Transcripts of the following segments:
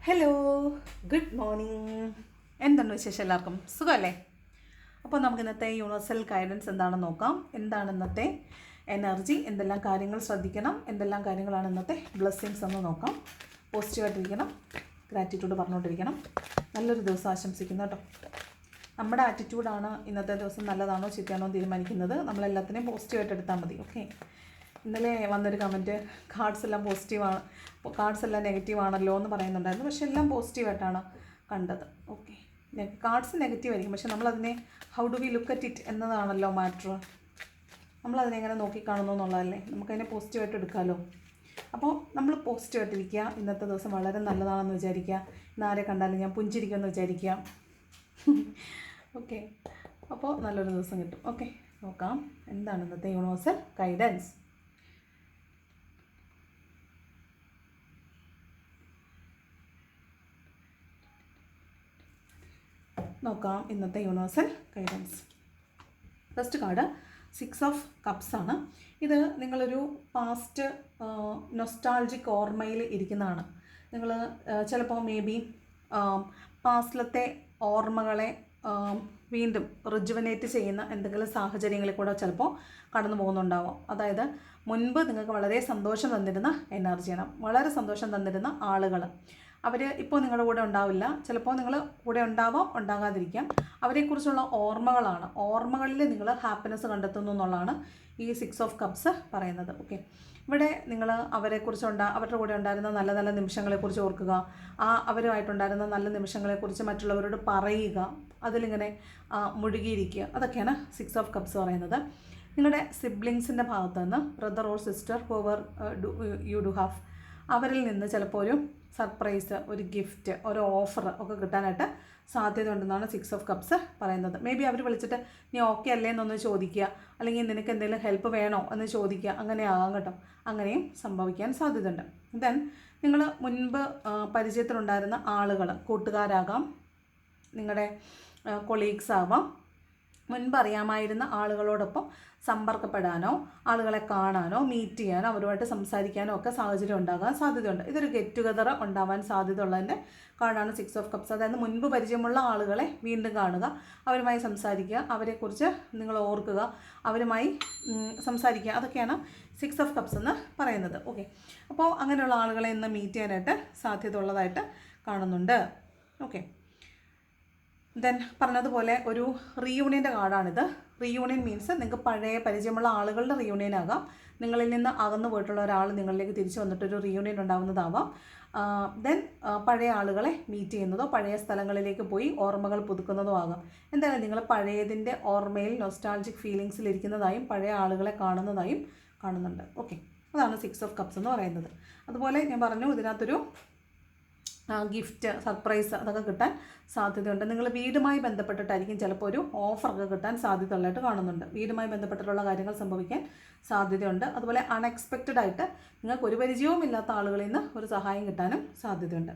Hello, good morning. എന്തുണ്ട് വിശേഷം? എല്ലാവർക്കും സുഖമല്ലേ? അപ്പോൾ നമുക്ക് ഇന്നത്തെ യൂണിവേഴ്സൽ ഗൈഡൻസ് എന്താണെന്ന് നോക്കാം. എന്താണ് ഇന്നത്തെ എനർജി, എന്തെല്ലാം കാര്യങ്ങൾ ശ്രദ്ധിക്കണം, എന്തെല്ലാം കാര്യങ്ങളാണ് ഇന്നത്തെ ബ്ലെസ്സിങ്സ് എന്ന് നോക്കാം. പോസിറ്റീവായിട്ടിരിക്കണം, ഗ്രാറ്റിറ്റ്യൂഡ് പറഞ്ഞുകൊണ്ടിരിക്കണം. നല്ലൊരു ദിവസം ആശംസിക്കുന്നു കേട്ടോ. നമ്മുടെ ആറ്റിറ്റ്യൂഡാണ് ഇന്നത്തെ ദിവസം നല്ലതാണോ ചീത്തയാണോ തീരുമാനിക്കുന്നത്. നമ്മളെല്ലാത്തിനെയും പോസിറ്റീവായിട്ട് എടുത്താൽ മതി. ഓക്കെ. ഇന്നലെ വന്നൊരു കമൻറ്റ്, കാർഡ്സ് എല്ലാം പോസിറ്റീവാണ്, കാർഡ്സ് എല്ലാം നെഗറ്റീവാണല്ലോ എന്ന് പറയുന്നുണ്ടായിരുന്നു. പക്ഷേ എല്ലാം പോസിറ്റീവായിട്ടാണ് കണ്ടത്. ഓക്കെ, കാർഡ്സ് നെഗറ്റീവ് ആയിരിക്കും, പക്ഷേ നമ്മളതിനെ how do we look at it എന്നതാണല്ലോ മാറ്റർ. നമ്മളതിനെ എങ്ങനെ നോക്കിക്കാണുന്നു എന്നുള്ളതല്ലേ. നമുക്കതിനെ പോസിറ്റീവായിട്ട് എടുക്കാമല്ലോ. അപ്പോൾ നമ്മൾ പോസിറ്റീവായിട്ടിരിക്കുക. ഇന്നത്തെ ദിവസം വളരെ നല്ലതാണെന്ന് വിചാരിക്കുക. ഇന്നാരെ കണ്ടാലും ഞാൻ പുഞ്ചിരിക്കുമെന്ന് വിചാരിക്കുക. ഓക്കെ, അപ്പോൾ നല്ലൊരു ദിവസം കിട്ടും. ഓക്കെ, നോക്കാം എന്താണ് ഇന്നത്തെ യൂണിവേഴ്സൽ ഗൈഡൻസ്. നോക്കാം ഇന്നത്തെ universal guidance. First card 6 of cups ആണ്. ഇത് നിങ്ങളൊരു പാസ്റ്റ് നൊസ്റ്റാൾജിക് ഓർമ്മയിൽ ഇരിക്കുന്നതാണ്. നിങ്ങൾ ചിലപ്പോൾ മേ ബി പാസ്റ്റിലത്തെ ഓർമ്മകളെ വീണ്ടും റിജുവനേറ്റ് ചെയ്യുന്ന എന്തെങ്കിലും സാഹചര്യങ്ങളിൽ കൂടെ ചിലപ്പോൾ കടന്നു പോകുന്നുണ്ടാവാം. അതായത് മുൻപ് നിങ്ങൾക്ക് വളരെ സന്തോഷം തന്നിരുന്ന എനർജിയാണ്, വളരെ സന്തോഷം തന്നിരുന്ന ആളുകൾ, അവർ ഇപ്പോൾ നിങ്ങളുടെ കൂടെ ഉണ്ടാവില്ല. ചിലപ്പോൾ നിങ്ങൾ കൂടെ ഉണ്ടാവാം, ഉണ്ടാകാതിരിക്കാം. അവരെക്കുറിച്ചുള്ള ഓർമ്മകളാണ്. ഓർമ്മകളിൽ നിങ്ങൾ ഹാപ്പിനെസ് കണ്ടെത്തുന്നു എന്നുള്ളതാണ് ഈ 6 ഓഫ് കപ്സ് പറയുന്നത്. ഓക്കെ, ഇവിടെ നിങ്ങൾ അവരുടെ കൂടെ ഉണ്ടായിരുന്ന നല്ല നല്ല നിമിഷങ്ങളെക്കുറിച്ച് ഓർക്കുക. അവരുമായിട്ടുണ്ടായിരുന്ന നല്ല നിമിഷങ്ങളെക്കുറിച്ച് മറ്റുള്ളവരോട് പറയുക. അതിലിങ്ങനെ മുഴുകിയിരിക്കുക. അതൊക്കെയാണ് 6 ഓഫ് കപ്സ് പറയുന്നത്. നിങ്ങളുടെ സിബ്ലിങ്സിൻ്റെ ഭാഗത്തു നിന്ന്, brother or sister whoever you do have, അവരിൽ നിന്ന് ചിലപ്പോൾ ഒരു സർപ്രൈസ്, ഒരു ഗിഫ്റ്റ്, ഒരു ഓഫർ ഒക്കെ കിട്ടാനായിട്ട് സാധ്യതയുണ്ടെന്നാണ് 6 ഓഫ് കപ്സ് പറയുന്നത്. മേ ബി അവർ വിളിച്ചിട്ട് നീ ഓക്കെ അല്ലേ എന്നൊന്ന് ചോദിക്കുക, അല്ലെങ്കിൽ നിനക്ക് എന്തെങ്കിലും ഹെൽപ്പ് വേണോ എന്ന് ചോദിക്കുക. അങ്ങനെ ആകാം കേട്ടോ. അങ്ങനെയും സംഭവിക്കാൻ സാധ്യതയുണ്ട്. ദെൻ നിങ്ങൾ മുൻപ് പരിചയത്തിലുണ്ടായിരുന്ന ആളുകൾ, കൂട്ടുകാരാകാം, നിങ്ങളുടെ കൊളീഗ്സ് ആവാം, മുൻപ് അറിയാമായിരുന്ന ആളുകളോടൊപ്പം സമ്പർക്കപ്പെടാനോ ആളുകളെ കാണാനോ മീറ്റ് ചെയ്യാനോ അവരുമായിട്ട് സംസാരിക്കാനോ ഒക്കെ സാഹചര്യം ഉണ്ടാകാൻ സാധ്യതയുണ്ട്. ഇതൊരു ഗെറ്റ് ടുഗദർ ഉണ്ടാവാൻ സാധ്യതയുള്ളതിൻ്റെ കാർഡാണ് 6 ഓഫ് കപ്സ്. അതായത് മുൻപ് പരിചയമുള്ള ആളുകളെ വീണ്ടും കാണുക, അവരുമായി സംസാരിക്കുക, അവരെക്കുറിച്ച് നിങ്ങൾ ഓർക്കുക, അവരുമായി സംസാരിക്കുക. അതൊക്കെയാണ് 6 ഓഫ് കപ്സ് എന്ന് പറയുന്നത്. ഓക്കെ, അപ്പോൾ അങ്ങനെയുള്ള ആളുകളെ ഇന്ന് മീറ്റ് ചെയ്യാനായിട്ട് സാധ്യത ഉള്ളതായിട്ട് കാണുന്നുണ്ട്. ഓക്കെ, ദെൻ പറഞ്ഞതുപോലെ ഒരു റീയൂണിയൻ്റെ കാർഡാണിത്. റീയൂണിയൻ മീൻസ് നിങ്ങൾക്ക് പഴയ പരിചയമുള്ള ആളുകളുടെ റീയൂണിയൻ ആകാം. നിങ്ങളിൽ നിന്ന് അകന്നു പോയിട്ടുള്ള ഒരാൾ നിങ്ങളിലേക്ക് തിരിച്ചു വന്നിട്ടൊരു റീയൂണിയൻ ഉണ്ടാകുന്നതാവാം. ദെൻ പഴയ ആളുകളെ മീറ്റ് ചെയ്യുന്നതോ പഴയ സ്ഥലങ്ങളിലേക്ക് പോയി ഓർമ്മകൾ പുതുക്കുന്നതോ ആകാം. എന്തായാലും നിങ്ങൾ പഴയതിൻ്റെ ഓർമ്മയിൽ നൊസ്റ്റാൾജിക് ഫീലിങ്സിലിരിക്കുന്നതായും പഴയ ആളുകളെ കാണുന്നതായും കാണുന്നുണ്ട്. ഓക്കെ, അതാണ് 6 ഓഫ് കപ്സ് എന്ന് പറയുന്നത്. അതുപോലെ ഞാൻ പറഞ്ഞു, ഇതിനകത്തൊരു ഗിഫ്റ്റ്, സർപ്രൈസ് അതൊക്കെ കിട്ടാൻ സാധ്യതയുണ്ട്. നിങ്ങൾ വീടുമായി ബന്ധപ്പെട്ടിട്ടായിരിക്കും ചിലപ്പോൾ ഒരു ഓഫറൊക്കെ കിട്ടാൻ സാധ്യതയുള്ളതായിട്ട് കാണുന്നുണ്ട്. വീടുമായി ബന്ധപ്പെട്ടിട്ടുള്ള കാര്യങ്ങൾ സംഭവിക്കാൻ സാധ്യതയുണ്ട്. അതുപോലെ അൺഎക്സ്പെക്റ്റഡ് ആയിട്ട് നിങ്ങൾക്ക് ഒരു പരിചയവും ഇല്ലാത്ത ആളുകളിൽ നിന്ന് ഒരു സഹായം കിട്ടാനും സാധ്യതയുണ്ട്.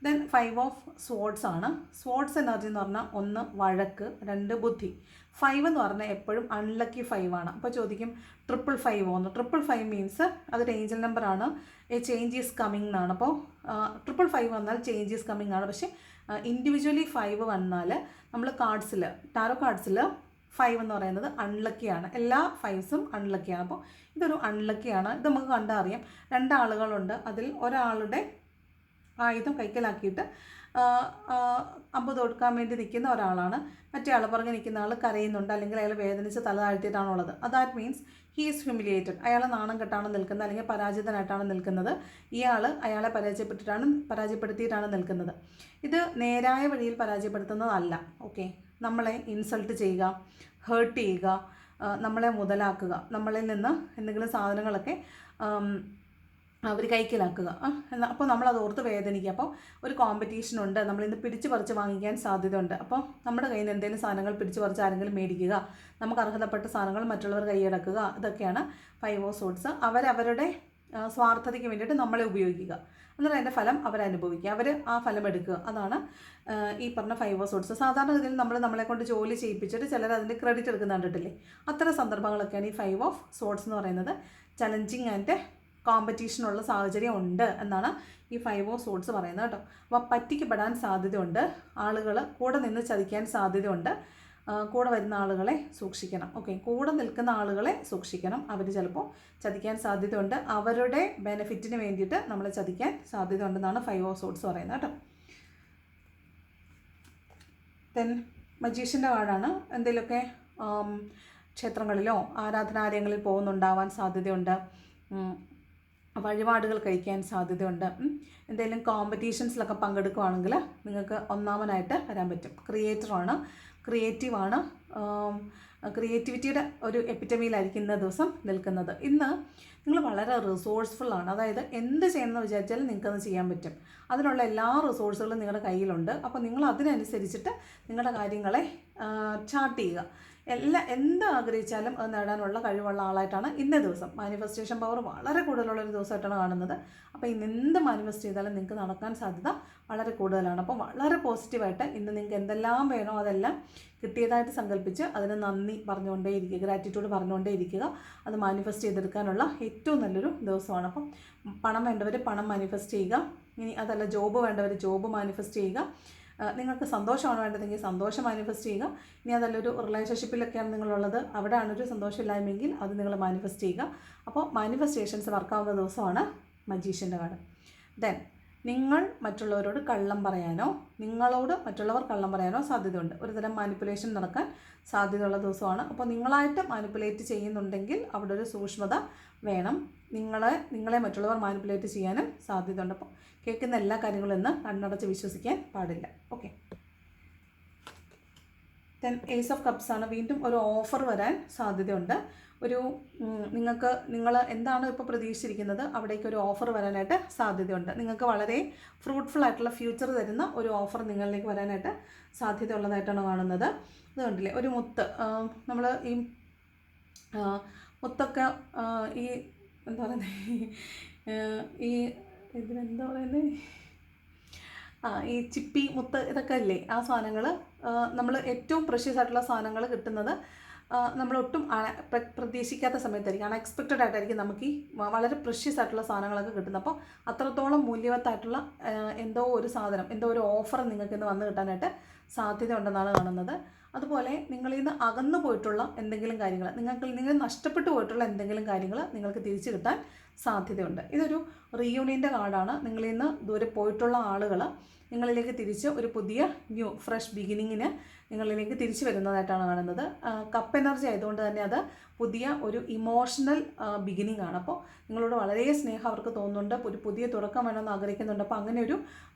ദെൻ 5 ഓഫ് സ്വോർഡ്സ് ആണ്. സ്വോർഡ്സ് എനർജി എന്ന് പറഞ്ഞാൽ 1 വഴക്ക്, 2 ബുദ്ധി. 5 എന്ന് പറഞ്ഞാൽ എപ്പോഴും അൺലക്കി 5 ആണ്. അപ്പോൾ ചോദിക്കും 555 ഒന്ന്. 555 മീൻസ് അതൊരു ഏഞ്ചൽ നമ്പറാണ്. എ ചേഞ്ച് ഈസ് കമ്മിങ് എന്നാണ്. അപ്പോൾ 555 വന്നാൽ ചേഞ്ച് ഈസ് കമ്മിങ് ആണ്. പക്ഷേ ഇൻഡിവിജ്വലി 5 വന്നാൽ നമ്മൾ കാർഡ്സിൽ, ടാരോ കാർഡ്സിൽ 5 എന്ന് പറയുന്നത് അൺലക്കിയാണ്. എല്ലാ 5സും അൺലക്കിയാണ്. അപ്പോൾ ഇതൊരു അൺലക്കിയാണ്. ഇത് നമുക്ക് കണ്ടാൽ അറിയാം. 2 ആളുകളുണ്ട്. അതിൽ ഒരാളുടെ ആയുധം കൈക്കലാക്കിയിട്ട് അമ്പ് തൊടുക്കാൻ വേണ്ടി നിൽക്കുന്ന ഒരാളാണ്. മറ്റേ ആൾ പുറകെ നിൽക്കുന്ന ആൾ കരയുന്നുണ്ട്, അല്ലെങ്കിൽ അയാൾ വേദനിച്ച് തല താഴ്ത്തിയിട്ടാണുള്ളത്. That means he is humiliated. അയാൾ നാണം കെട്ടാണ് നിൽക്കുന്നത്, അല്ലെങ്കിൽ പരാജിതനായിട്ടാണ് നിൽക്കുന്നത്. ഇയാൾ അയാളെ പരാജയപ്പെടുത്തിയിട്ടാണ് നിൽക്കുന്നത്. ഇത് നേരായ വഴിയിൽ പരാജയപ്പെടുത്തുന്നതല്ല. ഓക്കെ, നമ്മളെ ഇൻസൾട്ട് ചെയ്യുക, ഹേർട്ട് ചെയ്യുക, നമ്മളെ മുതലാക്കുക, നമ്മളിൽ നിന്ന് എന്തെങ്കിലും സാധനങ്ങളൊക്കെ അവർ കൈക്കലാക്കുക. അപ്പോൾ നമ്മളത് ഓർത്ത് വേദനിക്കുക. അപ്പോൾ ഒരു കോമ്പറ്റീഷനുണ്ട്, നമ്മളിന്ന് പിടിച്ച് പറിച്ച് വാങ്ങിക്കാൻ സാധ്യതയുണ്ട്. അപ്പോൾ നമ്മുടെ കയ്യിൽ നിന്ന് എന്തെങ്കിലും സാധനങ്ങൾ പിടിച്ച് പറിച്ച് ആരെങ്കിലും മേടിക്കുക, നമുക്ക് അർഹതപ്പെട്ട സാധനങ്ങൾ മറ്റുള്ളവർ കൈയടക്കുക. ഇതൊക്കെയാണ് 5 ഓഫ് സ്വോർഡ്സ്. അവരവരുടെ സ്വാർത്ഥതയ്ക്ക് വേണ്ടിയിട്ട് നമ്മളെ ഉപയോഗിക്കുക, എന്നിട്ട് അതിൻ്റെ ഫലം അവരനുഭവിക്കുക, അവർ ആ ഫലം എടുക്കുക. അതാണ് ഈ പറഞ്ഞ 5 ഓഫ് സ്വോർഡ്സ്. സാധാരണഗതിയിൽ നമ്മളെ കൊണ്ട് ജോലി ചെയ്യിപ്പിച്ചിട്ട് ചിലർ അതിൻ്റെ ക്രെഡിറ്റ് എടുക്കുന്ന കണ്ടിട്ടില്ലേ? അത്തരം സന്ദർഭങ്ങളൊക്കെയാണ് ഈ 5 ഓഫ് സ്വോർഡ്സ് എന്ന് പറയുന്നത്. ചലഞ്ചിങ് ആൻഡ് കോമ്പറ്റീഷനുള്ള സാഹചര്യം ഉണ്ട് എന്നാണ് ഈ 5 ഓഫ് സോഡ്സ് പറയുന്നത് കേട്ടോ. അപ്പോൾ പറ്റിക്കപ്പെടാൻ സാധ്യതയുണ്ട്, ആളുകൾ കൂടെ നിന്ന് ചതിക്കാൻ സാധ്യതയുണ്ട്, കൂടെ വരുന്ന ആളുകളെ സൂക്ഷിക്കണം. ഓക്കെ, കൂടെ നിൽക്കുന്ന ആളുകളെ സൂക്ഷിക്കണം, അവർ ചിലപ്പോൾ ചതിക്കാൻ സാധ്യതയുണ്ട്, അവരുടെ ബെനിഫിറ്റിന് വേണ്ടിയിട്ട് നമ്മളെ ചതിക്കാൻ സാധ്യതയുണ്ടെന്നാണ് 5 ഓഫ് സോഡ്സ് പറയുന്നത് കേട്ടോ. ദെൻ മജീഷ്യൻ്റെ കാർഡാണ്. എന്തെങ്കിലുമൊക്കെ ക്ഷേത്രങ്ങളിലോ ആരാധനാലയങ്ങളിൽ പോകുന്നുണ്ടാവാൻ സാധ്യതയുണ്ട്, വഴിപാടുകൾ കഴിക്കാൻ സാധ്യതയുണ്ട്, എന്തെങ്കിലും കോമ്പറ്റീഷൻസിലൊക്കെ പങ്കെടുക്കുകയാണെങ്കിൽ നിങ്ങൾക്ക് ഒന്നാമനായിട്ട് വരാൻ പറ്റും. ക്രിയേറ്ററാണ്, ക്രിയേറ്റീവാണ്, ക്രിയേറ്റിവിറ്റിയുടെ ഒരു എപ്പിറ്റമിയിലായിരിക്കും ഇന്ന ദിവസം നിൽക്കുന്നത്. ഇന്ന് നിങ്ങൾ വളരെ റിസോഴ്സ്ഫുള്ളാണ്, അതായത് എന്ത് ചെയ്യണമെന്ന് വിചാരിച്ചാലും നിങ്ങൾക്കത് ചെയ്യാൻ പറ്റും, അതിനുള്ള എല്ലാ റിസോഴ്സുകളും നിങ്ങളുടെ കയ്യിലുണ്ട്. അപ്പോൾ നിങ്ങൾ അതിനനുസരിച്ചിട്ട് നിങ്ങളുടെ കാര്യങ്ങളെ ചാർട്ട് ചെയ്യുക. എന്ത് ആഗ്രഹിച്ചാലും അത് നേടാനുള്ള കഴിവുള്ള ആളായിട്ടാണ് ഇന്നേ ദിവസം. മാനിഫെസ്റ്റേഷൻ പവർ വളരെ കൂടുതലുള്ളൊരു ദിവസമായിട്ടാണ് കാണുന്നത്. അപ്പോൾ ഇന്ന് എന്ത് മാനിഫെസ്റ്റ് ചെയ്താലും നിങ്ങൾക്ക് നടക്കാൻ സാധ്യത വളരെ കൂടുതലാണ്. അപ്പോൾ വളരെ പോസിറ്റീവായിട്ട് ഇന്ന് നിങ്ങൾക്ക് എന്തെല്ലാം വേണോ അതെല്ലാം കിട്ടിയതായിട്ട് സങ്കല്പിച്ച് അതിന് നന്ദി പറഞ്ഞുകൊണ്ടേ ഇരിക്കുക, ഗ്രാറ്റിറ്റ്യൂഡ് പറഞ്ഞുകൊണ്ടേ ഇരിക്കുക. അത് മാനിഫെസ്റ്റ് ചെയ്തെടുക്കാനുള്ള ഏറ്റവും നല്ലൊരു ദിവസമാണ്. അപ്പം പണം വേണ്ടവർ പണം മാനിഫെസ്റ്റ് ചെയ്യുക, ഇനി അതല്ല ജോബ് വേണ്ടവർ ജോബ് മാനിഫെസ്റ്റ് ചെയ്യുക, നിങ്ങൾക്ക് സന്തോഷമാണ് വേണ്ടതെങ്കിൽ സന്തോഷം മാനിഫെസ്റ്റ് ചെയ്യുക. ഇനി അതല്ലൊരു റിലേഷൻഷിപ്പിലൊക്കെയാണ് നിങ്ങളുള്ളത്, അവിടെയാണൊരു സന്തോഷമില്ലായ്മെങ്കിൽ അത് നിങ്ങൾ മാനിഫെസ്റ്റ് ചെയ്യുക. അപ്പോൾ മാനിഫെസ്റ്റേഷൻസ് വർക്കാവുന്ന ദിവസമാണ് മജീഷ്യൻ്റെ കാർഡ്. ദെൻ നിങ്ങൾ മറ്റുള്ളവരോട് കള്ളം പറയാനോ നിങ്ങളോട് മറ്റുള്ളവർ കള്ളം പറയാനോ സാധ്യതയുണ്ട്. ഒരു തരം മാനിപ്പുലേഷൻ നടക്കാൻ സാധ്യതയുള്ള ദിവസമാണ്. അപ്പോൾ നിങ്ങളായിട്ട് മാനിപ്പുലേറ്റ് ചെയ്യുന്നുണ്ടെങ്കിൽ അവിടെ ഒരു സൂക്ഷ്മത വേണം. നിങ്ങളെ മറ്റുള്ളവർ മാനിപ്പുലേറ്റ് ചെയ്യാനും സാധ്യതയുണ്ട്. അപ്പോൾ കേൾക്കുന്ന എല്ലാ കാര്യങ്ങളും ഇന്ന് കണ്ണടച്ച് വിശ്വസിക്കാൻ പാടില്ല. Okay, then ace of cups ആണ്. വീണ്ടും ഒരു ഓഫർ വരാൻ സാധ്യതയുണ്ട്. നിങ്ങൾ എന്താണ് ഇപ്പോൾ പ്രതീക്ഷിച്ചിരിക്കുന്നത് അവിടേക്ക് ഒരു ഓഫർ വരാനായിട്ട് സാധ്യതയുണ്ട്. നിങ്ങൾക്ക് വളരെ ഫ്രൂട്ട്ഫുൾ ആയിട്ടുള്ള ഫ്യൂച്ചർ തരുന്ന ഒരു ഓഫർ നിങ്ങളിലേക്ക് വരാനായിട്ട് സാധ്യതയുള്ളതായിട്ടാണ് കാണുന്നത്. അത് കണ്ടില്ലേ, ഒരു മുത്ത്, നമ്മൾ ഈ മുത്തൊക്കെ ഈ എന്താ പറയുന്നത്, ഈ ഇതിനെന്താ പറയുന്നത്, ഈ ചിപ്പി മുത്ത് ഇതൊക്കെ അല്ലേ ആ സാധനങ്ങൾ. നമ്മൾ ഏറ്റവും പ്രഷ്യസ് ആയിട്ടുള്ള സാധനങ്ങൾ കിട്ടുന്നത് നമ്മളൊട്ടും പ്രതീക്ഷിക്കാത്ത സമയത്തായിരിക്കും, അൺഎക്സ്പെക്റ്റഡ് ആയിട്ടായിരിക്കും നമുക്ക് ഈ വളരെ പ്രഷ്യസ് ആയിട്ടുള്ള സാധനങ്ങളൊക്കെ കിട്ടുന്നത്. അപ്പോൾ അത്രത്തോളം മൂല്യവത്തായിട്ടുള്ള എന്തോ ഒരു സാധനം, എന്തോ ഒരു ഓഫർ നിങ്ങൾക്ക് ഇന്ന് വന്ന് കിട്ടാനായിട്ട് സാധ്യത ഉണ്ടെന്നാണ് കാണുന്നത്. അതുപോലെ നിങ്ങളിൽ നിന്ന് അകന്നു പോയിട്ടുള്ള എന്തെങ്കിലും കാര്യങ്ങൾ, നിങ്ങൾ നഷ്ടപ്പെട്ടു പോയിട്ടുള്ള എന്തെങ്കിലും കാര്യങ്ങൾ നിങ്ങൾക്ക് തിരിച്ചു കിട്ടാൻ സാധ്യതയുണ്ട്. ഇതൊരു റീയൂണിയൻ്റെ കാർഡാണ്. നിങ്ങളിൽ നിന്ന് ദൂരെ പോയിട്ടുള്ള ആളുകൾ നിങ്ങളിലേക്ക് തിരിച്ച് ഒരു പുതിയ ഫ്രഷ് ബിഗിനിങ്ങിന് നിങ്ങളിലേക്ക് തിരിച്ചു വരുന്നതായിട്ടാണ് കാണുന്നത്. കപ്പ് എനർജി ആയതുകൊണ്ട് തന്നെ അത് പുതിയ ഒരു ഇമോഷണൽ ബിഗിനിങ് ആണ്. അപ്പോൾ നിങ്ങളോട് വളരെ സ്നേഹം അവർക്ക് തോന്നുന്നുണ്ട്, ഒരു പുതിയ തുടക്കം വേണമെന്ന് ആഗ്രഹിക്കുന്നുണ്ട്. അപ്പോൾ അങ്ങനെ ഒരു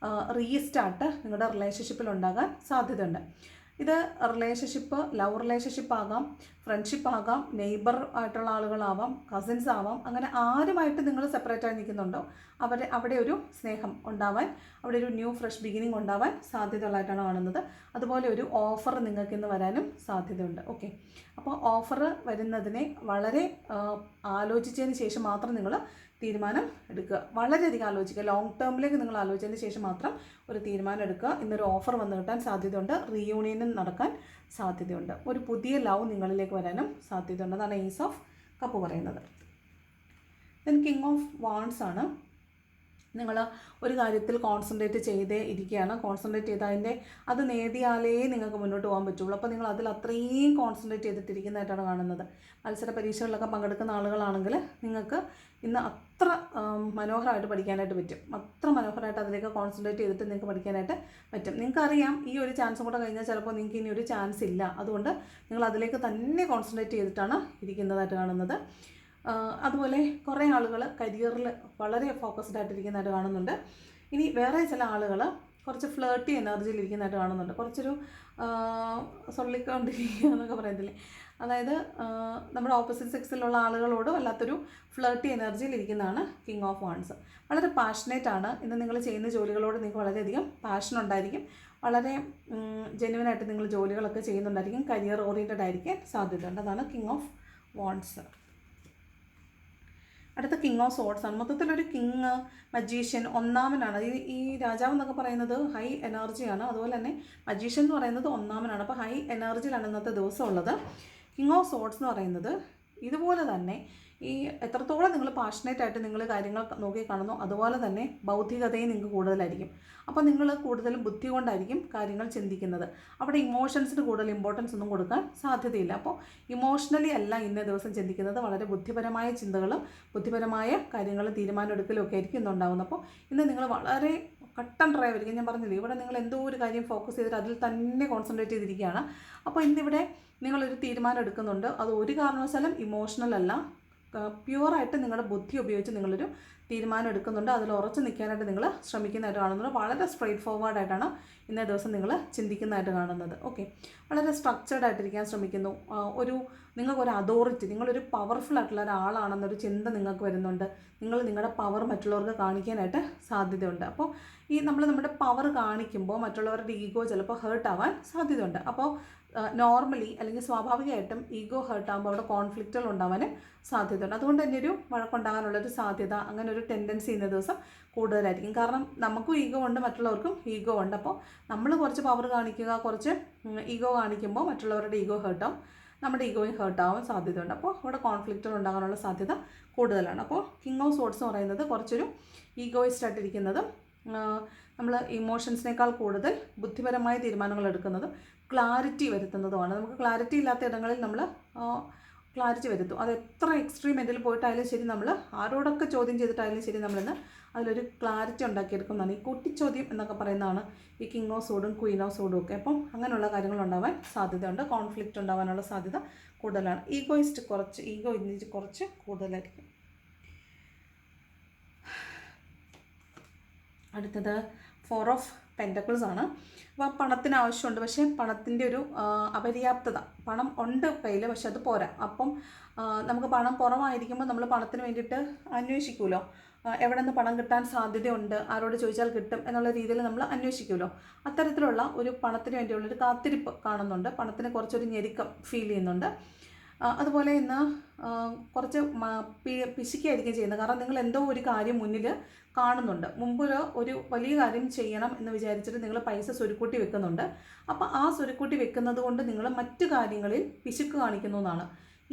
റീസ്റ്റാർട്ട് നിങ്ങളുടെ റിലേഷൻഷിപ്പിൽ ഉണ്ടാകാൻ സാധ്യതയുണ്ട്. ഇത് റിലേഷൻഷിപ്പ്, ലവ് റിലേഷൻഷിപ്പ് ആകാം, ഫ്രണ്ട്ഷിപ്പ് ആകാം, നെയ്ബർ ആയിട്ടുള്ള ആളുകളാവാം, കസിൻസ് ആവാം, അങ്ങനെ ആരുമായിട്ട് നിങ്ങൾ സെപ്പറേറ്റ് ആയി നിൽക്കുന്നുണ്ടോ അവിടെ ഒരു സ്നേഹം ഉണ്ടാവാൻ, അവിടെ ഒരു ന്യൂ ഫ്രഷ് ബിഗിനിങ് ഉണ്ടാവാൻ സാധ്യതയുള്ളതായിട്ടാണ് കാണുന്നത്. അതുപോലെ ഒരു ഓഫർ നിങ്ങൾക്ക് ഇന്ന് വരാനും സാധ്യതയുണ്ട്. ഓക്കെ, അപ്പോൾ ഓഫർ വരുന്നതിനെ വളരെ ആലോചിച്ചതിന് ശേഷം മാത്രം നിങ്ങൾ തീരുമാനം എടുക്കുക. വളരെയധികം ആലോചിക്കുക, ലോങ് ടേമിലേക്ക് നിങ്ങൾ ആലോചിച്ചതിന് ശേഷം മാത്രം ഒരു തീരുമാനം എടുക്കുക. ഇന്നൊരു ഓഫർ വന്നു കിട്ടാൻ സാധ്യതയുണ്ട്, റീയൂണിയനും നടക്കാൻ സാധ്യതയുണ്ട്, ഒരു പുതിയ ലവ് നിങ്ങളിലേക്ക് വരാനും സാധ്യതയുണ്ട്. അതാണ് ഏസ് ഓഫ് കപ്പ് പറയുന്നത്. ദെൻ കിങ് ഓഫ് വാൺസ് ആണ്. നിങ്ങൾ ഒരു കാര്യത്തിൽ കോൺസെൻട്രേറ്റ് ചെയ്തേ ഇരിക്കുകയാണ്. കോൺസെൻട്രേറ്റ് ചെയ്ത് അത് നേടിയാലേ നിങ്ങൾക്ക് മുന്നോട്ട് പോകാൻ പറ്റുള്ളൂ. അപ്പോൾ നിങ്ങൾ അതിൽ അത്രയും കോൺസെൻട്രേറ്റ് ചെയ്തിട്ടിരിക്കുന്നതായിട്ടാണ് കാണുന്നത്. മത്സര പരീക്ഷകളിലൊക്കെ പങ്കെടുക്കുന്ന ആളുകളാണെങ്കിൽ നിങ്ങൾക്ക് ഇന്ന് അത്ര മനോഹരമായിട്ട് പഠിക്കാനായിട്ട് പറ്റും, അത്ര മനോഹരമായിട്ട് അതിലേക്ക് കോൺസെൻട്രേറ്റ് ചെയ്തിട്ട് നിങ്ങൾക്ക് പഠിക്കാനായിട്ട് പറ്റും. നിങ്ങൾക്കറിയാം ഈ ഒരു ചാൻസും കൂടെ കഴിഞ്ഞാൽ ചിലപ്പോൾ നിങ്ങൾക്ക് ഇനി ഒരു ചാൻസ് ഇല്ല, അതുകൊണ്ട് നിങ്ങൾ അതിലേക്ക് തന്നെ കോൺസെൻട്രേറ്റ് ചെയ്തിട്ടാണ് ഇരിക്കുന്നതായിട്ട് കാണുന്നത്. അതുപോലെ കുറേ ആളുകൾ കരിയറിൽ വളരെ ഫോക്കസ്ഡ് ആയിട്ടിരിക്കുന്നതായിട്ട് കാണുന്നുണ്ട്. ഇനി വേറെ ചില ആളുകൾ കുറച്ച് ഫ്ലേർട്ടി എനർജിയിൽ ഇരിക്കുന്നതായിട്ട് കാണുന്നുണ്ട്, കുറച്ചൊരു സൊള്ളിക്കൊണ്ടിരിക്കുക എന്നൊക്കെ പറയത്തില്ലേ, അതായത് നമ്മുടെ ഓപ്പോസിറ്റ് സെക്സിലുള്ള ആളുകളോട് വല്ലാത്തൊരു ഫ്ലേർട്ടി എനർജിയിൽ ഇരിക്കുന്നതാണ് കിങ് ഓഫ് വാൺസ്. വളരെ പാഷനേറ്റ് ആണ്. ഇന്ന് നിങ്ങൾ ചെയ്യുന്ന ജോലികളോട് നിങ്ങൾക്ക് വളരെയധികം പാഷൻ ഉണ്ടായിരിക്കും, വളരെ ജെന്യുവനായിട്ട് നിങ്ങൾ ജോലികളൊക്കെ ചെയ്യുന്നുണ്ടായിരിക്കും, കരിയർ ഓറിയൻറ്റഡ് ആയിരിക്കാൻ സാധ്യതയുണ്ട്. അതാണ് കിങ് ഓഫ് വാൺസ്. അടുത്ത കിങ് ഓഫ് സോഡ്സ് ആണ്. മൊത്തത്തിലൊരു കിങ്, മജീഷ്യൻ, ഒന്നാമനാണ്. ഈ രാജാവ് എന്നൊക്കെ പറയുന്നത് ഹൈ എനർജിയാണ്, അതുപോലെ തന്നെ മജീഷ്യൻ എന്ന് പറയുന്നത് ഒന്നാമനാണ്. അപ്പോൾ ഹൈ എനർജിയിലാണ് ഇന്നത്തെ ദിവസം ഉള്ളത്. കിങ് ഓഫ് സോഡ്സ് എന്ന് പറയുന്നത് ഇതുപോലെ തന്നെ ഈ എത്രത്തോളം നിങ്ങൾ പാഷനേറ്റ് ആയിട്ട് നിങ്ങൾ കാര്യങ്ങൾ നോക്കി കാണുന്നു അതുപോലെ തന്നെ ബൗദ്ധികതയും നിങ്ങൾക്ക് കൂടുതലായിരിക്കും. അപ്പോൾ നിങ്ങൾ കൂടുതലും ബുദ്ധി കൊണ്ടായിരിക്കും കാര്യങ്ങൾ ചിന്തിക്കുന്നത്. അവിടെ ഇമോഷൻസിന് കൂടുതൽ ഇമ്പോർട്ടൻസ് ഒന്നും കൊടുക്കാൻ സാധ്യതയില്ല. അപ്പോൾ ഇമോഷണലി അല്ല ഇന്നേ ദിവസം ചിന്തിക്കുന്നത്, വളരെ ബുദ്ധിപരമായ ചിന്തകളും ബുദ്ധിപരമായ കാര്യങ്ങളും തീരുമാനമെടുക്കലും ഒക്കെ ആയിരിക്കും ഇന്നുണ്ടാകുന്നത്. അപ്പോൾ ഇന്ന് നിങ്ങൾ വളരെ കട്ടൻ ഡ്രൈവ് ആയിരിക്കും. ഞാൻ പറഞ്ഞില്ലേ, ഇവിടെ നിങ്ങൾ എന്തോ ഒരു കാര്യം ഫോക്കസ് ചെയ്തിട്ട് അതിൽ തന്നെ കോൺസെൻട്രേറ്റ് ചെയ്തിരിക്കുകയാണ്. അപ്പോൾ ഇന്നിവിടെ നിങ്ങളൊരു തീരുമാനം എടുക്കുന്നുണ്ട്. അത് ഒരു കാരണവശാലും ഇമോഷണൽ അല്ല, പ്യുവറായിട്ട് നിങ്ങളുടെ ബുദ്ധി ഉപയോഗിച്ച് നിങ്ങളൊരു തീരുമാനം എടുക്കുന്നുണ്ട്. അതിൽ ഉറച്ചു നിൽക്കാനായിട്ട് നിങ്ങൾ ശ്രമിക്കുന്നതായിട്ട് കാണുന്നുണ്ട്. വളരെ സ്ട്രെയിറ്റ് ഫോർവേഡായിട്ടാണ് ഇന്നേ ദിവസം നിങ്ങൾ ചിന്തിക്കുന്നതായിട്ട് കാണുന്നത്. ഓക്കെ, വളരെ സ്ട്രക്ചേർഡ് ആയിട്ടിരിക്കാൻ ശ്രമിക്കുന്നു. നിങ്ങൾക്കൊരു അതോറിറ്റി, നിങ്ങളൊരു പവർഫുൾ ആയിട്ടുള്ള ഒരാളാണെന്നൊരു ചിന്ത നിങ്ങൾക്ക് വരുന്നുണ്ട്. നിങ്ങളുടെ പവർ മറ്റുള്ളവർക്ക് കാണിക്കാനായിട്ട് സാധ്യതയുണ്ട്. അപ്പോൾ നമ്മുടെ പവർ കാണിക്കുമ്പോൾ മറ്റുള്ളവരുടെ ഈഗോ ചിലപ്പോൾ ഹേർട്ട് ആവാൻ സാധ്യതയുണ്ട്. അപ്പോൾ നോർമലി അല്ലെങ്കിൽ സ്വാഭാവികമായിട്ടും ഈഗോ ഹേർട്ട് ആകുമ്പോൾ അവിടെ കോൺഫ്ലിക്റ്റുകൾ ഉണ്ടാവാനും സാധ്യതയുണ്ട്. അതുകൊണ്ട് തന്നെ ഒരു വഴക്കുണ്ടാകാനുള്ളൊരു സാധ്യത, അങ്ങനെ ഒരു ടെൻഡൻസി ഇന്ന ദിവസം കൂടുതലായിരിക്കും. കാരണം നമുക്കും ഈഗോ ഉണ്ട്, മറ്റുള്ളവർക്കും ഈഗോ ഉണ്ട്. അപ്പോൾ നമ്മൾ കുറച്ച് പവർ കാണിക്കുക, കുറച്ച് ഈഗോ കാണിക്കുമ്പോൾ മറ്റുള്ളവരുടെ ഈഗോ ഹേർട്ടാവും, നമ്മുടെ ഈഗോയും ഹേർട്ടാവാൻ സാധ്യതയുണ്ട്. അപ്പോൾ അവിടെ കോൺഫ്ലിക്റ്റുകൾ ഉണ്ടാകാനുള്ള സാധ്യത കൂടുതലാണ്. അപ്പോൾ കിങ് ഓഫ് സോർഡ്സ് എന്ന് പറയുന്നത് കുറച്ചൊരു ഈഗോയിസ്റ്റ് ആയിട്ടിരിക്കുന്നതും നമ്മൾ ഇമോഷൻസിനേക്കാൾ കൂടുതൽ ബുദ്ധിപരമായ തീരുമാനങ്ങൾ എടുക്കുന്നതും ക്ലാരിറ്റി വരുത്തുന്നതുമാണ്. നമുക്ക് ക്ലാരിറ്റി ഇല്ലാത്ത ഇടങ്ങളിൽ നമ്മൾ ക്ലാരിറ്റി വരുത്തും. അത് എത്ര എക്സ്ട്രീം എൻഡിൽ പോയിട്ടായാലും ശരി, നമ്മൾ ആരോടൊക്കെ ചോദ്യം ചെയ്തിട്ടായാലും ശരി, നമ്മളിന്ന് അതിലൊരു ക്ലാരിറ്റി ഉണ്ടാക്കിയെടുക്കുന്നതാണ്. ഈ കുട്ടിച്ചോദ്യം എന്നൊക്കെ പറയുന്നതാണ് ഈ കിങ് ഓഫ് സോഡും ക്വീൻ ഓഫ് സോഡും ഒക്കെ. അപ്പം അങ്ങനെയുള്ള കാര്യങ്ങൾ ഉണ്ടാവാൻ സാധ്യതയുണ്ട്. കോൺഫ്ലിക്റ്റ് ഉണ്ടാവാനുള്ള സാധ്യത കൂടുതലാണ്. ഈഗോ കുറച്ച് കൂടുതലായിരിക്കും. അടുത്തത് 4 ഓഫ് പെൻറ്റക്കിൾസ് ആണ്. അപ്പോൾ പണത്തിന് ആവശ്യമുണ്ട്, പക്ഷേ പണത്തിൻ്റെ ഒരു അപര്യാപ്തത. പണം ഉണ്ട് കയ്യിൽ, പക്ഷെ അത് പോരാ. അപ്പം നമുക്ക് പണം കുറവായിരിക്കുമ്പോൾ നമ്മൾ പണത്തിന് വേണ്ടിയിട്ട് അന്വേഷിക്കുമല്ലോ, എവിടെ നിന്ന് പണം കിട്ടാൻ സാധ്യതയുണ്ട്, ആരോട് ചോദിച്ചാൽ കിട്ടും എന്നുള്ള രീതിയിൽ നമ്മൾ അന്വേഷിക്കുമല്ലോ. അത്തരത്തിലുള്ള ഒരു പണത്തിന് വേണ്ടിയുള്ളൊരു കാത്തിരിപ്പ് കാണുന്നുണ്ട്. പണത്തിന് കുറച്ചൊരു ഞെരുക്കം ഫീൽ ചെയ്യുന്നുണ്ട്. അതുപോലെ ഇന്ന് കുറച്ച് പിശുക്കായിരിക്കും ചെയ്യുന്നത്. കാരണം നിങ്ങൾ എന്തോ ഒരു കാര്യം മുന്നിൽ കാണുന്നുണ്ട്. ഒരു വലിയ കാര്യം ചെയ്യണം എന്ന് വിചാരിച്ചിട്ട് നിങ്ങൾ പൈസ സ്വരുക്കൂട്ടി വെക്കുന്നുണ്ട്. അപ്പോൾ ആ സ്വരുക്കൂട്ടി വെക്കുന്നത് കൊണ്ട് നിങ്ങൾ മറ്റു കാര്യങ്ങളിൽ പിശുക്ക് കാണിക്കുന്നു എന്നാണ്.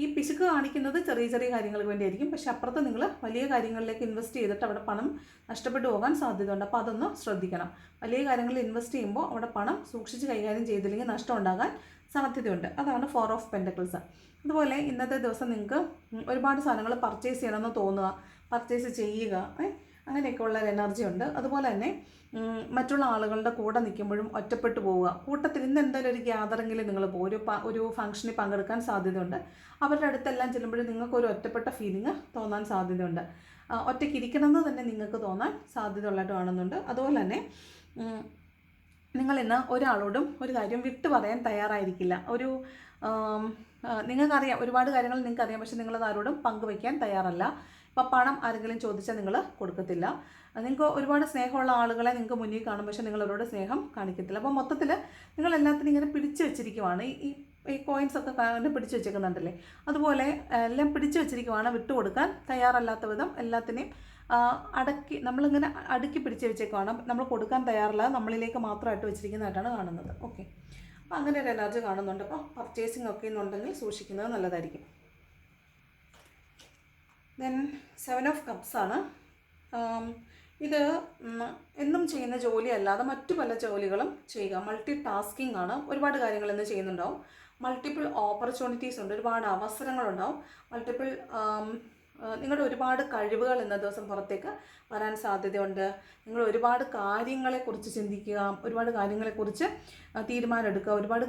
ഈ പിശുക്ക് കാണിക്കുന്നത് ചെറിയ ചെറിയ കാര്യങ്ങൾക്ക് വേണ്ടിയായിരിക്കും, പക്ഷെ അപ്പുറത്ത് നിങ്ങൾ വലിയ കാര്യങ്ങളിലേക്ക് ഇൻവെസ്റ്റ് ചെയ്തിട്ട് അവിടെ പണം നഷ്ടപ്പെട്ടു പോകാൻ സാധ്യതയുണ്ട്. അപ്പോൾ അതൊന്ന് ശ്രദ്ധിക്കണം. വലിയ കാര്യങ്ങളിൽ ഇൻവെസ്റ്റ് ചെയ്യുമ്പോൾ അവിടെ പണം സൂക്ഷിച്ച് കൈകാര്യം ചെയ്തില്ലെങ്കിൽ നഷ്ടം ഉണ്ടാകാൻ സാധ്യതയുണ്ട്. അതാണ് 4 ഓഫ് പെൻറ്റക്കിൾസ്. അതുപോലെ ഇന്നത്തെ ദിവസം നിങ്ങൾക്ക് ഒരുപാട് സാധനങ്ങൾ പർച്ചേസ് ചെയ്യണമെന്ന് തോന്നുക, പർച്ചേസ് ചെയ്യുക, അങ്ങനെയൊക്കെ ഉള്ളൊരു എനർജി ഉണ്ട്. അതുപോലെ തന്നെ മറ്റുള്ള ആളുകളുടെ കൂടെ നിൽക്കുമ്പോഴും ഒറ്റപ്പെട്ടു പോവുക. കൂട്ടത്തിൽ ഇന്ന് എന്തായാലും ഒരു ഗ്യാതറിങ്ങിൽ നിങ്ങൾ പോകും, ഒരു ഫംഗ്ഷനിൽ പങ്കെടുക്കാൻ സാധ്യതയുണ്ട്. അവരുടെ അടുത്തെല്ലാം ചെല്ലുമ്പോഴും നിങ്ങൾക്കൊരു ഒറ്റപ്പെട്ട ഫീലിംഗ് തോന്നാൻ സാധ്യതയുണ്ട്. ഒറ്റയ്ക്ക് ഇരിക്കണമെന്ന് തന്നെ നിങ്ങൾക്ക് തോന്നാൻ സാധ്യതയുള്ളതായിട്ട് കാണുന്നുണ്ട്. അതുപോലെ തന്നെ നിങ്ങളിന്ന് ഒരാളോടും ഒരു കാര്യം വിട്ടു പറയാൻ തയ്യാറായിരിക്കില്ല. നിങ്ങൾക്കറിയാം, ഒരുപാട് കാര്യങ്ങൾ നിങ്ങൾക്കറിയാം, പക്ഷെ നിങ്ങളത് ആരോടും പങ്കുവയ്ക്കാൻ തയ്യാറല്ല. ഇപ്പോൾ പണം ആരെങ്കിലും ചോദിച്ചാൽ നിങ്ങൾ കൊടുക്കത്തില്ല. നിങ്ങൾക്ക് ഒരുപാട് സ്നേഹമുള്ള ആളുകളെ നിങ്ങൾക്ക് മുന്നിൽ കാണും, പക്ഷേ നിങ്ങളവരോട് സ്നേഹം കാണിക്കത്തില്ല. അപ്പോൾ മൊത്തത്തിൽ നിങ്ങളെല്ലാത്തിനും ഇങ്ങനെ പിടിച്ചു വെച്ചിരിക്കുവാണ്. ഈ കോയിൻസൊക്കെ പിടിച്ചു വെച്ചേക്കുന്നുണ്ടല്ലേ, അതുപോലെ എല്ലാം പിടിച്ചു വെച്ചിരിക്കുവാണ്. വിട്ടുകൊടുക്കാൻ തയ്യാറല്ലാത്ത വിധം എല്ലാത്തിനെയും നമ്മളിങ്ങനെ അടുക്കി പിടിച്ചു വെച്ചേക്കുവാണ്. നമ്മൾ കൊടുക്കാൻ തയ്യാറില്ല, നമ്മളിലേക്ക് മാത്രമായിട്ട് വെച്ചിരിക്കുന്നതായിട്ടാണ് കാണുന്നത്. ഓക്കെ, അപ്പോൾ അങ്ങനെ ഒരു എനർജി കാണുന്നുണ്ട്. അപ്പോൾ പർച്ചേസിങ് ഒക്കെ എന്നുണ്ടെങ്കിൽ സൂക്ഷിക്കുന്നത് നല്ലതായിരിക്കും. ദെൻ 7 ഓഫ് കപ്സ് ആണ്. ഇത് എന്നും ചെയ്യുന്ന ജോലി അല്ലാതെ മറ്റു പല ജോലികളും ചെയ്യുക. മൾട്ടി ടാസ്കിങ് ആണ്. ഒരുപാട് കാര്യങ്ങൾ ഇന്ന് ചെയ്യുന്നുണ്ടാവും. മൾട്ടിപ്പിൾ ഓപ്പർച്യൂണിറ്റീസ് ഉണ്ട്, ഒരുപാട് അവസരങ്ങളുണ്ടാവും. നിങ്ങളുടെ ഒരുപാട് കഴിവുകൾ ഇന്ന ദിവസം പുറത്തേക്ക് വരാൻ സാധ്യതയുണ്ട്. നിങ്ങൾ ഒരുപാട് കാര്യങ്ങളെക്കുറിച്ച് ചിന്തിക്കുക, ഒരുപാട് കാര്യങ്ങളെക്കുറിച്ച് തീരുമാനമെടുക്കുക, ഒരുപാട്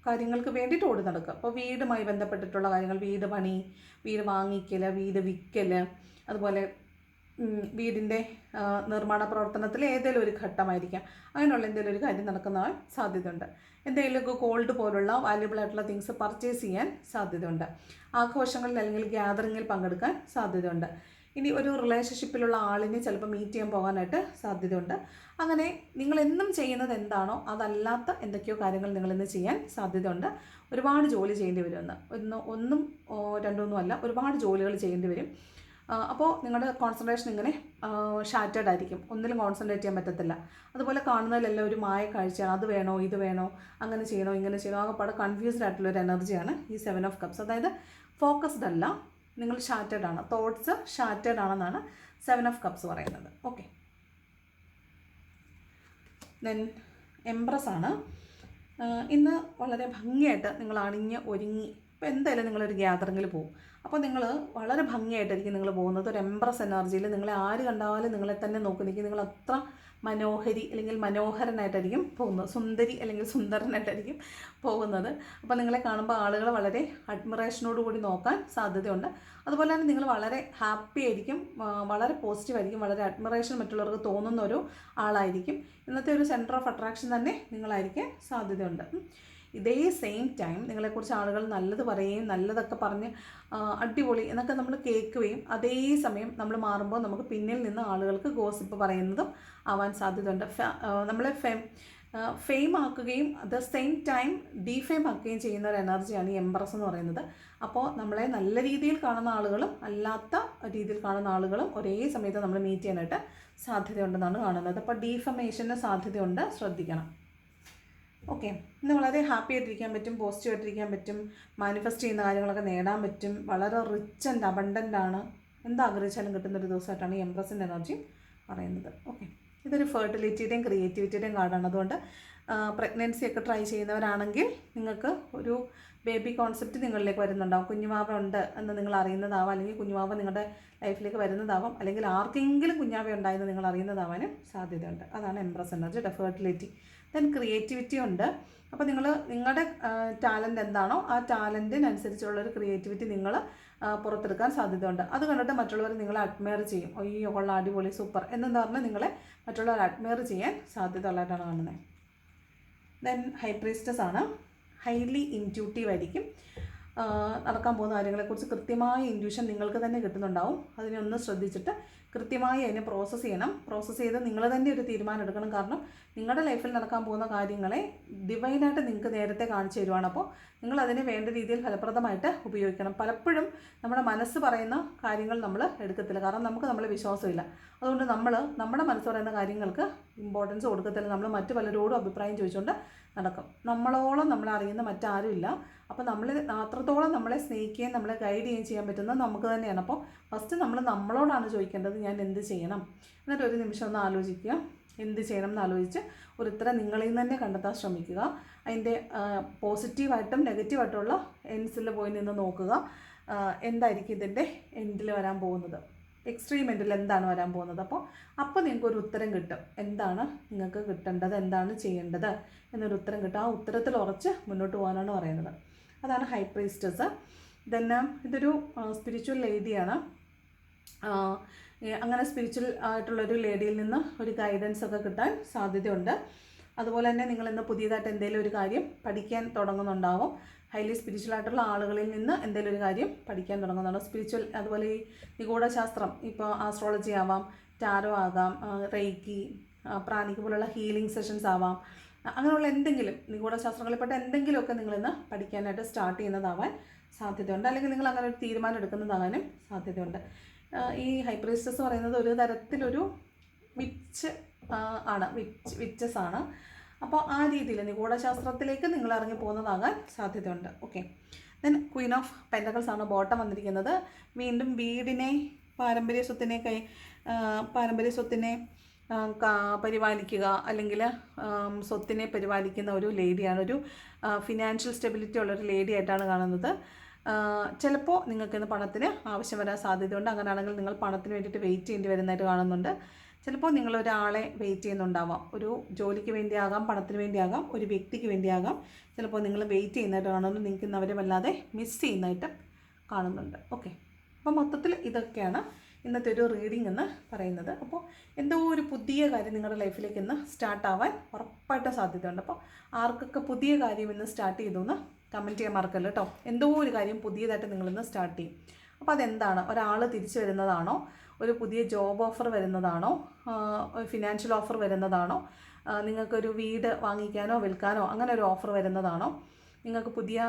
കാര്യങ്ങൾക്ക് വേണ്ടിയിട്ട് ഓടി നടക്കുക. അപ്പോൾ വീടുമായി ബന്ധപ്പെട്ടിട്ടുള്ള കാര്യങ്ങൾ, വീട് പണി, വീട് വാങ്ങിക്കൽ, വീട് വിൽക്കൽ, അതുപോലെ വീടിൻ്റെ നിർമ്മാണ പ്രവർത്തനത്തിൽ ഏതെങ്കിലും ഒരു ഘട്ടമായിരിക്കാം. അങ്ങനെയുള്ള എന്തെങ്കിലും ഒരു കാര്യം നടക്കുന്നതാൻ സാധ്യതയുണ്ട്. എന്തെങ്കിലുമൊക്കെ ഗോൾഡ് പോലുള്ള വാല്യുബിൾ ആയിട്ടുള്ള തിങ്സ് പർച്ചേസ് ചെയ്യാൻ സാധ്യതയുണ്ട്. ആഘോഷങ്ങളിൽ അല്ലെങ്കിൽ ഗ്യാതറിങ്ങിൽ പങ്കെടുക്കാൻ സാധ്യതയുണ്ട്. ഇനി ഒരു റിലേഷൻഷിപ്പിലുള്ള ആളിനെ ചിലപ്പോൾ മീറ്റ് ചെയ്യാൻ പോകാനായിട്ട് സാധ്യതയുണ്ട്. അങ്ങനെ നിങ്ങളെന്നും ചെയ്യുന്നത് എന്താണോ അതല്ലാത്ത എന്തൊക്കെയോ കാര്യങ്ങൾ നിങ്ങളിന്ന് ചെയ്യാൻ സാധ്യതയുണ്ട്. ഒരുപാട് ജോലി ചെയ്യേണ്ടി വരുമെന്ന്, ഒന്നും രണ്ടൊന്നും അല്ല, ഒരുപാട് ജോലികൾ ചെയ്യേണ്ടി വരും. അപ്പോൾ നിങ്ങളുടെ കോൺസെൻട്രേഷൻ ഇങ്ങനെ ഷാറ്റേഡ് ആയിരിക്കും, ഒന്നിലും കോൺസെൻട്രേറ്റ് ചെയ്യാൻ പറ്റത്തില്ല. അതുപോലെ കാണുന്നതിലെല്ലാം ഒരു മായ കാഴ്ചയാണ്, അത് വേണോ ഇത് വേണോ, അങ്ങനെ ചെയ്യണോ ഇങ്ങനെ ചെയ്യണോ, ആകെപ്പാടെ കൺഫ്യൂസ്ഡ് ആയിട്ടുള്ളൊരു എനർജിയാണ് ഈ 7 ഓഫ് കപ്സ്. അതായത് ഫോക്കസ്ഡ് അല്ല, നിങ്ങൾ ഷാറ്റേഡ് ആണ്, തോട്ട്സ് ഷാറ്റേഡ് ആണെന്നാണ് 7 ഓഫ് കപ്സ് പറയുന്നത്. ഓക്കെ, ദെൻ എംപ്രസ് ആണ്. ഇന്ന് വളരെ ഭംഗിയായിട്ട് നിങ്ങൾ അണിഞ്ഞ് ഒരുങ്ങി, ഇപ്പോൾ എന്തായാലും നിങ്ങളൊരു ഗ്യാതറിങ്ങിൽ പോകും, അപ്പോൾ നിങ്ങൾ വളരെ ഭംഗിയായിട്ടായിരിക്കും നിങ്ങൾ പോകുന്നത്. ഒരു എംപ്രസ് എനർജിയിൽ നിങ്ങളെ ആര് കണ്ടാലും നിങ്ങളെ തന്നെ നോക്കി നിൽക്കും. നിങ്ങൾ അത്ര മനോഹരി അല്ലെങ്കിൽ മനോഹരനായിട്ടായിരിക്കും പോകുന്നത്, സുന്ദരി അല്ലെങ്കിൽ സുന്ദരനായിട്ടായിരിക്കും പോകുന്നത്. അപ്പോൾ നിങ്ങളെ കാണുമ്പോൾ ആളുകൾ വളരെ അഡ്മിറേഷനോട് കൂടി നോക്കാൻ സാധ്യതയുണ്ട്. അതുപോലെ തന്നെ നിങ്ങൾ വളരെ ഹാപ്പി ആയിരിക്കും, വളരെ പോസിറ്റീവ് ആയിരിക്കും, വളരെ അഡ്മിറേഷൻ മറ്റുള്ളവർക്ക് തോന്നുന്ന ഒരു ആളായിരിക്കും. ഇന്നത്തെ ഒരു സെൻറ്റർ ഓഫ് അട്രാക്ഷൻ തന്നെ നിങ്ങളായിരിക്കാൻ സാധ്യതയുണ്ട്. ഇതേ സെയിം ടൈം നിങ്ങളെക്കുറിച്ച് ആളുകൾ നല്ലത് പറയുകയും നല്ലതൊക്കെ പറഞ്ഞ് അടിപൊളി എന്നൊക്കെ നമ്മൾ കേൾക്കുകയും അതേ സമയം നമ്മൾ മാറുമ്പോൾ നമുക്ക് പിന്നിൽ നിന്ന് ആളുകൾക്ക് ഗോസിപ്പ് പറയുന്നതും ആവാൻ സാധ്യതയുണ്ട്. നമ്മളെ ഫെയിം ആക്കുകയും at the same time defame ആക്കുകയും ചെയ്യുന്ന ഒരു എനർജിയാണ് ഈ എംപ്രസ് എന്ന് പറയുന്നത്. അപ്പോൾ നമ്മളെ നല്ല രീതിയിൽ കാണുന്ന ആളുകളും അല്ലാത്ത രീതിയിൽ കാണുന്ന ആളുകളും ഒരേ സമയത്ത് നമ്മൾ മീറ്റ് ചെയ്യാനായിട്ട് സാധ്യതയുണ്ടെന്നാണ് കാണുന്നത്. അപ്പോൾ ഡീഫമേഷന് സാധ്യതയുണ്ട്, ശ്രദ്ധിക്കണം. ഓക്കെ, ഇന്ന് വളരെ ഹാപ്പി ആയിട്ടിരിക്കാൻ പറ്റും, പോസിറ്റീവ് ആയിട്ടിരിക്കാൻ പറ്റും, മാനിഫെസ്റ്റ് ചെയ്യുന്ന കാര്യങ്ങളൊക്കെ നേടാൻ പറ്റും, വളരെ റിച്ച് ആൻഡ് അബണ്ടൻ്റ് ആണ്, എന്താഗ്രഹിച്ചാലും കിട്ടുന്നൊരു ദിവസമായിട്ടാണ് ഈ എംപ്രസിൻ്റെ എനർജി പറയുന്നത്. ഓക്കെ, ഇതൊരു ഫെർട്ടിലിറ്റിയുടെയും ക്രിയേറ്റിവിറ്റിയുടെയും കാർഡാണ്. അതുകൊണ്ട് പ്രഗ്നൻസി ഒക്കെ ട്രൈ ചെയ്യുന്നവരാണെങ്കിൽ നിങ്ങൾക്ക് ഒരു ബേബി കോൺസെപ്റ്റ് നിങ്ങളിലേക്ക് വരുന്നുണ്ടാവും. കുഞ്ഞുവാവ ഉണ്ട് എന്ന് നിങ്ങൾ അറിയുന്നതാവാം, അല്ലെങ്കിൽ കുഞ്ഞുവാവ നിങ്ങളുടെ ലൈഫിലേക്ക് വരുന്നതാവാം, അല്ലെങ്കിൽ ആർക്കെങ്കിലും കുഞ്ഞാവ ഉണ്ടായെന്ന് നിങ്ങൾ അറിയുന്നതാവാനും സാധ്യതയുണ്ട്. അതാണ് empress energy. Fertility, then creativity ഉണ്ട്. അപ്പോൾ നിങ്ങളുടെ ടാലൻറ്റ് എന്താണോ ആ ടാലൻറ്റിനനുസരിച്ചുള്ളൊരു ക്രിയേറ്റിവിറ്റി നിങ്ങൾ പുറത്തെടുക്കാൻ സാധ്യതയുണ്ട്. അത് കണ്ടിട്ട് മറ്റുള്ളവർ നിങ്ങളെ അഡ്മയർ ചെയ്യും. അയ്യോ കൊള്ളാം, അടിപൊളി, സൂപ്പർ എന്നെന്ന് പറഞ്ഞ് നിങ്ങളെ മറ്റുള്ളവർ അഡ്മയർ ചെയ്യാൻ സാധ്യത ഉള്ളതായിട്ടാണ് കാണുന്നത്. ദെൻ ഹൈ പ്രീസ്റ്റസ് ആണ്. ഹൈലി ഇൻറ്റ്യൂട്ടീവ് ആയിരിക്കും. നടക്കാൻ പോകുന്ന കാര്യങ്ങളെക്കുറിച്ച് കൃത്യമായ ഇൻറ്റ്യൂഷൻ നിങ്ങൾക്ക് തന്നെ കിട്ടുന്നുണ്ടാവും. അതിനെ ഒന്ന് ശ്രദ്ധിച്ചിട്ട് കൃത്യമായി അതിനെ പ്രോസസ്സ് ചെയ്യണം. പ്രോസസ്സ് ചെയ്ത് നിങ്ങൾ തന്നെ ഒരു തീരുമാനം എടുക്കണം. കാരണം നിങ്ങളുടെ ലൈഫിൽ നടക്കാൻ പോകുന്ന കാര്യങ്ങളെ ഡിവൈനായിട്ട് നിങ്ങൾക്ക് നേരത്തെ കാണിച്ചു തരുവാണ്. അപ്പോൾ നിങ്ങൾ അതിനെ വേണ്ട രീതിയിൽ ഫലപ്രദമായിട്ട് ഉപയോഗിക്കണം. പലപ്പോഴും നമ്മുടെ മനസ്സ് പറയുന്ന കാര്യങ്ങൾ നമ്മൾ എടുക്കത്തില്ല, കാരണം നമുക്ക് നമ്മളെ വിശ്വാസമില്ല. അതുകൊണ്ട് നമ്മുടെ മനസ്സ് പറയുന്ന കാര്യങ്ങൾക്ക് ഇമ്പോർട്ടൻസ് കൊടുക്കത്തില്ല. നമ്മൾ മറ്റു പലരോടും അഭിപ്രായം ചോദിച്ചുകൊണ്ട് നടക്കും. നമ്മളോളം നമ്മളെ അറിയുന്ന മറ്റാരും ഇല്ല. അപ്പോൾ അത്രത്തോളം നമ്മളെ സ്നേഹിക്കുകയും നമ്മളെ ഗൈഡ് ചെയ്യുകയും ചെയ്യാൻ പറ്റുന്നത് നമുക്ക് തന്നെയാണ്. അപ്പോൾ ഫസ്റ്റ് നമ്മളോടാണ് ചോദിക്കേണ്ടത്, ഞാൻ എന്ത് ചെയ്യണം. എന്നിട്ട് ഒരു നിമിഷം ഒന്ന് ആലോചിക്കുക, എന്ത് ചെയ്യണം എന്ന് ആലോചിച്ച് ഒരു ഉത്തരം നിങ്ങളിൽ നിന്ന് തന്നെ കണ്ടെത്താൻ ശ്രമിക്കുക. അതിൻ്റെ പോസിറ്റീവായിട്ടും നെഗറ്റീവായിട്ടുള്ള എൻഡ്സിൽ പോയി നിന്ന് നോക്കുക. എന്തായിരിക്കും ഇതിൻ്റെ എൻഡിൽ വരാൻ പോകുന്നത്, എക്സ്ട്രീം എൻഡിൽ എന്താണ് വരാൻ പോകുന്നത്. അപ്പോൾ നിങ്ങൾക്കൊരു ഉത്തരം കിട്ടും, എന്താണ് നിങ്ങൾക്ക് കിട്ടേണ്ടത്, എന്താണ് ചെയ്യേണ്ടത് എന്നൊരു ഉത്തരം കിട്ടും. ആ ഉത്തരത്തിൽ ഉറച്ച് മുന്നോട്ട് പോകാനാണ് പറയുന്നത്. അതാണ് ഹൈ പ്രീസ്റ്റസ്. ഇതൊരു സ്പിരിച്വൽ ലേഡിയാണ്. അങ്ങനെ സ്പിരിച്വൽ ആയിട്ടുള്ളൊരു ലേഡിയിൽ നിന്ന് ഒരു ഗൈഡൻസ് ഒക്കെ കിട്ടാൻ സാധ്യതയുണ്ട്. അതുപോലെ തന്നെ നിങ്ങളിന്ന് പുതിയതായിട്ട് എന്തെങ്കിലും ഒരു കാര്യം പഠിക്കാൻ തുടങ്ങുന്നുണ്ടാവും. ഹൈലി സ്പിരിച്വൽ ആയിട്ടുള്ള ആളുകളിൽ നിന്ന് എന്തെങ്കിലും ഒരു കാര്യം പഠിക്കാൻ തുടങ്ങുന്നുണ്ടോ. സ്പിരിച്വൽ, അതുപോലെ ഈ നിഗൂഢശാസ്ത്രം, ഇപ്പോൾ ആസ്ട്രോളജി ആവാം, ടാരോ ആകാം, റെയ്ക്കി, പ്രാണിക് പോലുള്ള ഹീലിംഗ് സെഷൻസ് ആവാം. അങ്ങനെയുള്ള എന്തെങ്കിലും നിഗൂഢശാസ്ത്രങ്ങളിൽപ്പെട്ട എന്തെങ്കിലുമൊക്കെ നിങ്ങളിന്ന് പഠിക്കാനായിട്ട് സ്റ്റാർട്ട് ചെയ്യുന്നതാവാൻ സാധ്യതയുണ്ട്. അല്ലെങ്കിൽ നിങ്ങൾ അങ്ങനെ ഒരു തീരുമാനം എടുക്കുന്നതാകാനും സാധ്യതയുണ്ട്. ഈ ഹൈ പ്രീസ്റ്റസ് പറയുന്നത് ഒരു തരത്തിലൊരു വിച്ചസ് ആണ്. അപ്പോൾ ആ രീതിയിൽ നിഗൂഢശാസ്ത്രത്തിലേക്ക് നിങ്ങൾ ഇറങ്ങി പോകുന്നതാകാൻ സാധ്യതയുണ്ട്. Okay, then Queen of pentacles ആണ് ബോട്ടം വന്നിരിക്കുന്നത്. വീണ്ടും വീടിനെ, പാരമ്പര്യ സ്വത്തിനെ പരിപാലിക്കുക, അല്ലെങ്കിൽ സ്വത്തിനെ പരിപാലിക്കുന്ന ഒരു ലേഡിയാണ്. ഒരു ഫിനാൻഷ്യൽ സ്റ്റെബിലിറ്റി ഉള്ളൊരു ലേഡി ആയിട്ടാണ് കാണുന്നത്. ചിലപ്പോൾ നിങ്ങൾക്കിന്ന് പണത്തിന് ആവശ്യം വരാൻ സാധ്യതയുണ്ട്. അങ്ങനെയാണെങ്കിൽ നിങ്ങൾ പണത്തിന് വേണ്ടിയിട്ട് വെയിറ്റ് ചെയ്യേണ്ടി വരുന്നതായിട്ട് കാണുന്നുണ്ട്. ചിലപ്പോൾ നിങ്ങളൊരാളെ വെയിറ്റ് ചെയ്യുന്നുണ്ടാവാം. ഒരു ജോലിക്ക് വേണ്ടിയാകാം, പണത്തിന് വേണ്ടിയാകാം, ഒരു വ്യക്തിക്ക് വേണ്ടിയാകാം. ചിലപ്പോൾ നിങ്ങൾ വെയിറ്റ് ചെയ്യുന്നതായിട്ട് കാണുന്നു. നിങ്ങൾക്ക് ഇന്ന് അവരെ വല്ലാതെ മിസ് ചെയ്യുന്നതായിട്ട് കാണുന്നുണ്ട്. ഓക്കെ, അപ്പോൾ മൊത്തത്തിൽ ഇതൊക്കെയാണ് ഇന്നത്തെ ഒരു റീഡിംഗ് എന്ന് പറയുന്നത്. അപ്പോൾ എന്തോ ഒരു പുതിയ കാര്യം നിങ്ങളുടെ ലൈഫിലേക്ക് ഇന്ന് സ്റ്റാർട്ടാവാൻ ഉറപ്പായിട്ടും സാധ്യതയുണ്ട്. അപ്പോൾ ആർക്കൊക്കെ പുതിയ കാര്യം ഇന്ന് സ്റ്റാർട്ട് ചെയ്തു എന്ന് കമൻറ്റ് ചെയ്യാൻ മറക്കല്ലോ കേട്ടോ. എന്തോ ഒരു കാര്യം പുതിയതായിട്ട് നിങ്ങളിന്ന് സ്റ്റാർട്ട് ചെയ്യും. അപ്പോൾ അതെന്താണ്? ഒരാൾ തിരിച്ചു വരുന്നതാണോ, ഒരു പുതിയ ജോബ് ഓഫർ വരുന്നതാണോ, ഫിനാൻഷ്യൽ ഓഫർ വരുന്നതാണോ, നിങ്ങൾക്കൊരു വീട് വാങ്ങിക്കാനോ വിൽക്കാനോ അങ്ങനെ ഒരു ഓഫർ വരുന്നതാണോ, നിങ്ങൾക്ക് പുതിയ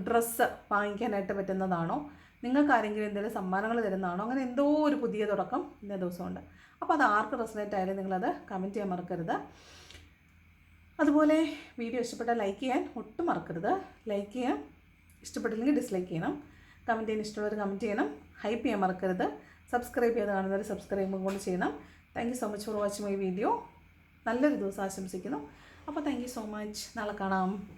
ഡ്രസ്സ് വാങ്ങിക്കാനായിട്ട് പറ്റുന്നതാണോ, നിങ്ങൾക്ക് ആരെങ്കിലും എന്തെങ്കിലും സമ്മാനങ്ങൾ തരുന്നതാണോ, അങ്ങനെ എന്തോ ഒരു പുതിയ തുടക്കം ഇന്ന ദിവസമുണ്ട്. അപ്പോൾ അത് ആർക്ക് റെസണേറ്റ് ആയാലും നിങ്ങളത് കമൻറ്റ് ചെയ്യാൻ മറക്കരുത്. അതുപോലെ വീഡിയോ ഇഷ്ടപ്പെട്ടാൽ ലൈക്ക് ചെയ്യാൻ ഒട്ടും മറക്കരുത്. ലൈക്ക് ചെയ്യാൻ, ഇഷ്ടപ്പെട്ടില്ലെങ്കിൽ ഡിസ്ലൈക്ക് ചെയ്യണം. കമൻറ്റ് ചെയ്യാൻ ഇഷ്ടമുള്ളവർ കമൻറ്റ് ചെയ്യണം. ഹൈപ്പ് ചെയ്യാൻ മറക്കരുത്. സബ്സ്ക്രൈബ് ചെയ്ത് കാണുന്നവർ സബ്സ്ക്രൈബും കൊണ്ട് ചെയ്യണം. Thank you so much for watching my video. നല്ലൊരു ദിവസം ആശംസിക്കുന്നു. അപ്പോൾ താങ്ക് യു സോ മച്ച്. നാളെ കാണാം.